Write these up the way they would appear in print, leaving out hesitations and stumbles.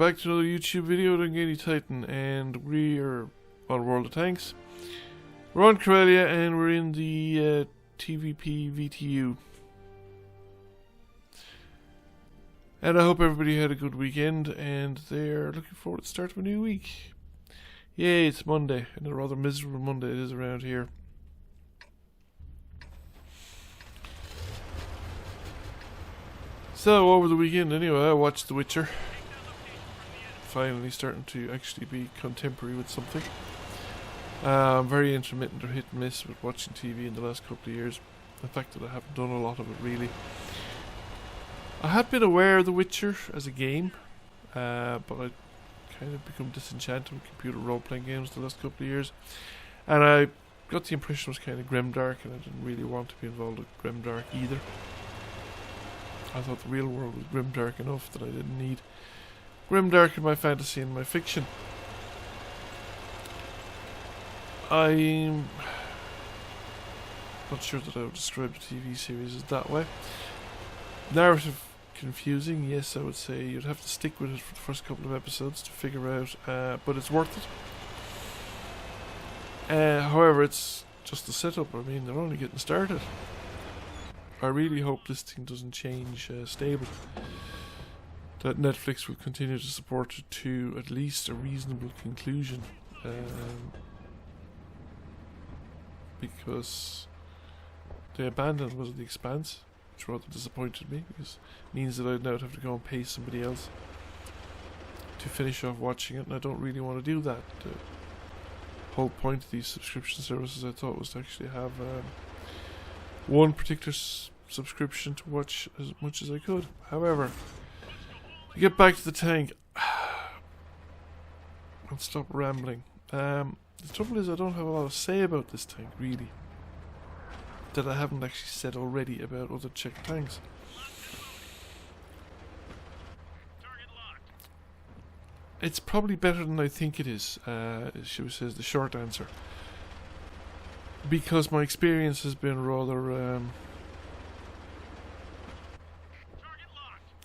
back to another YouTube video with Ungainly Titan, and we are on World of Tanks. We're on Corellia and we're in the TVP VTU. And I hope everybody had a good weekend and they're looking forward to the start of a new week. Yay, it's Monday, and a rather miserable Monday it is around here. So, over the weekend anyway, I watched The Witcher. Finally starting to actually be contemporary with something. Very intermittent or hit and miss with watching TV in the last couple of years. The fact that I haven't done a lot of it really. I had been aware of The Witcher as a game, but I kind of become disenchanted with computer role-playing games the last couple of years. And I got the impression it was kind of grimdark, and I didn't really want to be involved with grimdark either. I thought the real world was grimdark enough that I didn't need grimdark in my fantasy and my fiction. I'm not sure that I would describe the TV series as that way. Narrative confusing, yes, I would say you'd have to stick with it for the first couple of episodes to figure out, but it's worth it. However, it's just the setup. I mean, they're only getting started. I really hope this thing doesn't change stable. That Netflix will continue to support it to at least a reasonable conclusion. Because they abandoned was The Expanse, which rather disappointed me, because it means that I'd now have to go and pay somebody else to finish off watching it, and I don't really want to do that. The whole point of these subscription services, I thought, was to actually have one particular subscription to watch as much as I could. However, to get back to the tank and stop rambling, the trouble is I don't have a lot to say about this tank really that I haven't actually said already about other Czech tanks. It's probably better than I think it is, she says the short answer, because my experience has been rather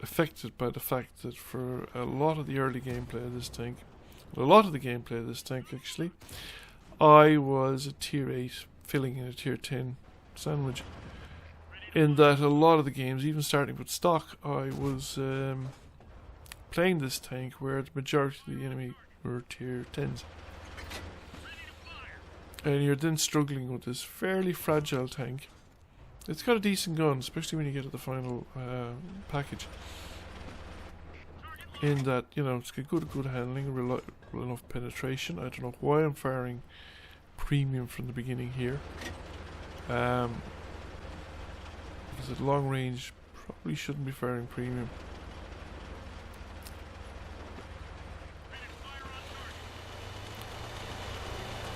affected by the fact that for a lot of the early gameplay of this tank, actually, I was a tier 8 filling in a tier 10 sandwich. In that a lot of the games, even starting with stock, I was playing this tank where the majority of the enemy were tier 10s. And you're then struggling with this fairly fragile tank. It's got a decent gun, especially when you get to the final package. In that, you know, it's got good handling, reliable enough penetration. I don't know why I'm firing premium from the beginning here. Because at long range, probably shouldn't be firing premium.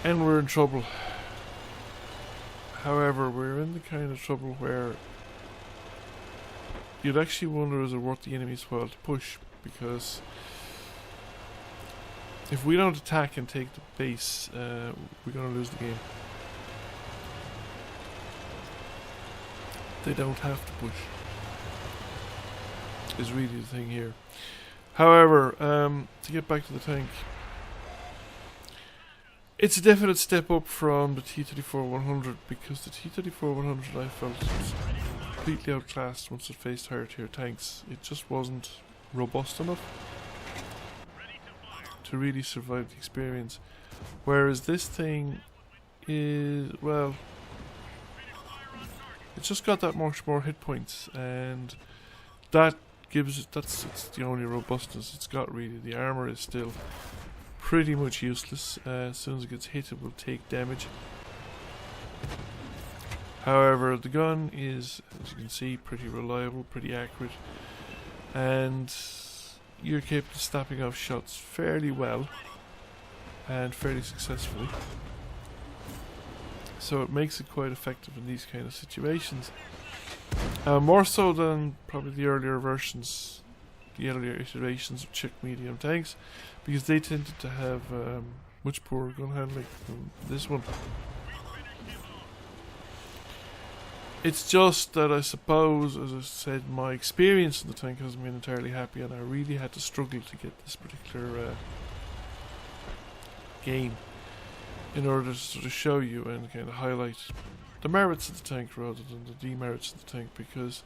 And we're in trouble. However, we're in the kind of trouble where you'd actually wonder, is it worth the enemy's while to push? Because if we don't attack and take the base, we're going to lose the game. They don't have to push, is really the thing here. However, to get back to the tank, it's a definite step up from the T-34-100, because the T-34-100 I felt was completely outclassed once it faced higher tier tanks. It just wasn't robust enough to really survive the experience. Whereas this thing is, well, it's just got that much more hit points, and that gives it, it's the only robustness it's got really. The armor is still pretty much useless. As soon as it gets hit, it will take damage. However, the gun is, as you can see, pretty reliable, pretty accurate, and you're capable of snapping off shots fairly well and fairly successfully. So it makes it quite effective in these kind of situations. More so than probably the earlier versions, the earlier iterations of Czech medium tanks, because they tended to have much poorer gun handling than this one. It's just that I suppose, as I said, my experience in the tank hasn't been entirely happy, and I really had to struggle to get this particular game in order to sort of show you and kind of highlight the merits of the tank rather than the demerits of the tank, because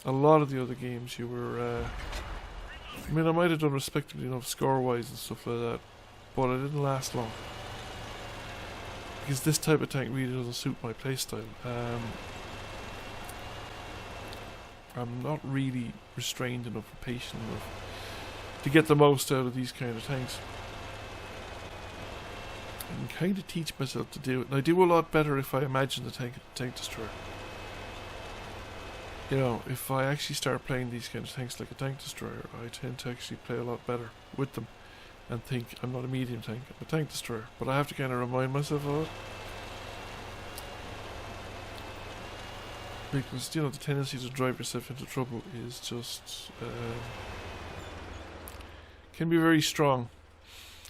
a lot of the other games you were I mean, I might have done respectably enough score-wise and stuff like that, but it didn't last long. Because this type of tank really doesn't suit my playstyle. I'm not really restrained enough or patient enough to get the most out of these kind of tanks. I can kind of teach myself to do it, and I do a lot better if I imagine the tank destroyer. You know, if I actually start playing these kind of tanks like a tank destroyer, I tend to actually play a lot better with them and think I'm not a medium tank, I'm a tank destroyer. But I have to kind of remind myself of it. Because, you know, the tendency to drive yourself into trouble is just can be very strong.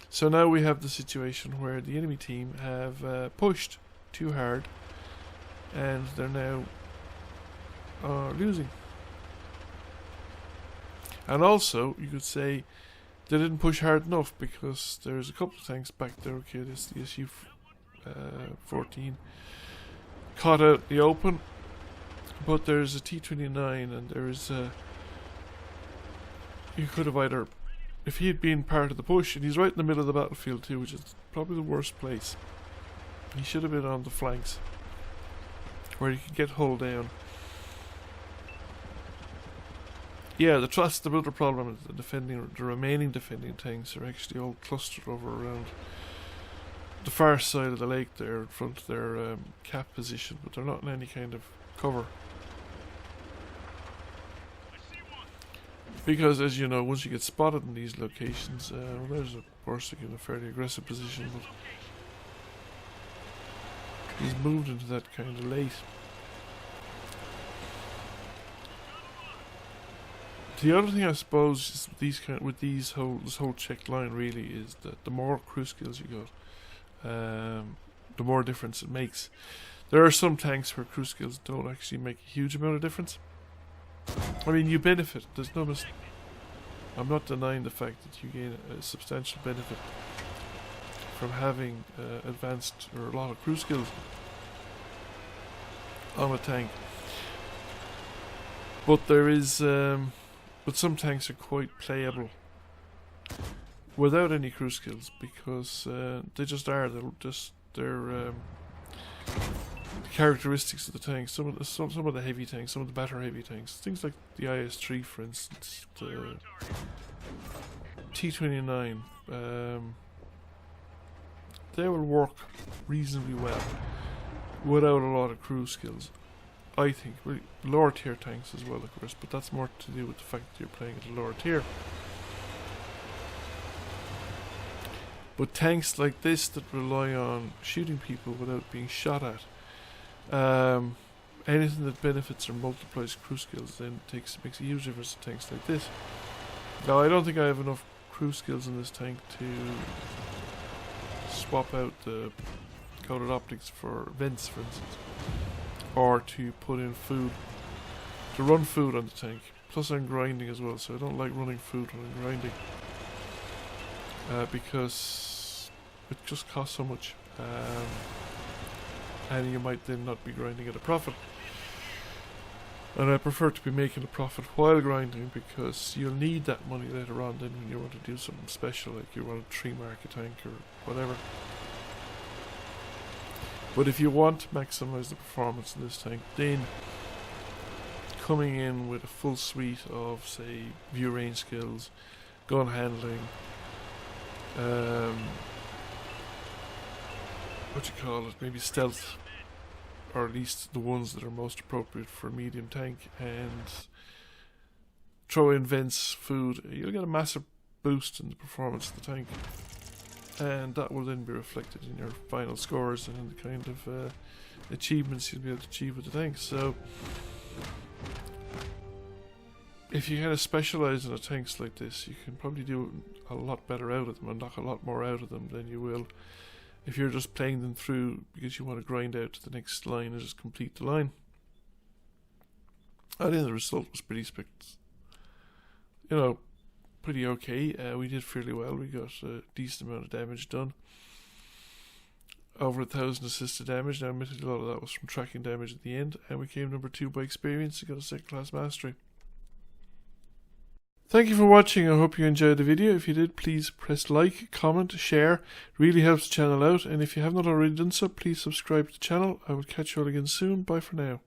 So now we have the situation where the enemy team have pushed too hard, and they're now losing. And also, you could say they didn't push hard enough, because there's a couple of tanks back there. Okay, this is the SU-14 caught out in the open, but there's a T-29, and there's you could have either, if he had been part of the push, and he's right in the middle of the battlefield too, which is probably the worst place. He should have been on the flanks, where he could get hull down. Yeah, that's the other problem. The remaining defending tanks are actually all clustered over around the far side of the lake there, in front of their cap position, but they're not in any kind of cover. Because, as you know, once you get spotted in these locations, well, there's a Borsig in a fairly aggressive position, but he's moved into that kind of late. The other thing I suppose is this whole Czech line really is that the more crew skills you got, the more difference it makes. There are some tanks where crew skills don't actually make a huge amount of difference. I mean, you benefit. There's no I'm not denying the fact that you gain a substantial benefit from having advanced or a lot of crew skills on a tank. But there is, but some tanks are quite playable without any crew skills, because they just are. They're the characteristics of the tanks. Some of the heavy tanks, some of the better heavy tanks, things like the IS-3, for instance, the T-29. They will work reasonably well without a lot of crew skills, I think. Really, lower tier tanks as well, of course, but that's more to do with the fact that you're playing at a lower tier. But tanks like this that rely on shooting people without being shot at, anything that benefits or multiplies crew skills then makes a huge difference to tanks like this. Now, I don't think I have enough crew skills in this tank to swap out the coated optics for vents, for instance, or to put in food, to run food on the tank. Plus I'm grinding as well, so I don't like running food when I'm grinding, because it just costs so much, and you might then not be grinding at a profit. And I prefer to be making a profit while grinding, because you'll need that money later on then when you want to do something special, like you want to tree mark a tank or whatever. But if you want to maximise the performance in this tank, then coming in with a full suite of, say, view range skills, gun handling, maybe stealth, or at least the ones that are most appropriate for a medium tank, and throw in vents, food, you'll get a massive boost in the performance of the tank, and that will then be reflected in your final scores and in the kind of achievements you'll be able to achieve with the tank. So if you kind of specialise in tanks like this, you can probably do a lot better out of them and knock a lot more out of them than you will if you're just playing them through because you want to grind out to the next line and just complete the line. I think the result was pretty pretty okay. We did fairly well. We got a decent amount of damage done. Over 1,000 assisted damage. Now, admittedly, a lot of that was from tracking damage at the end, and we came number 2 by experience and got a 2nd class mastery. Thank you for watching. I hope you enjoyed the video. If you did, please press like, comment, share. It really helps the channel out. And if you have not already done so, please subscribe to the channel. I will catch you all again soon. Bye for now.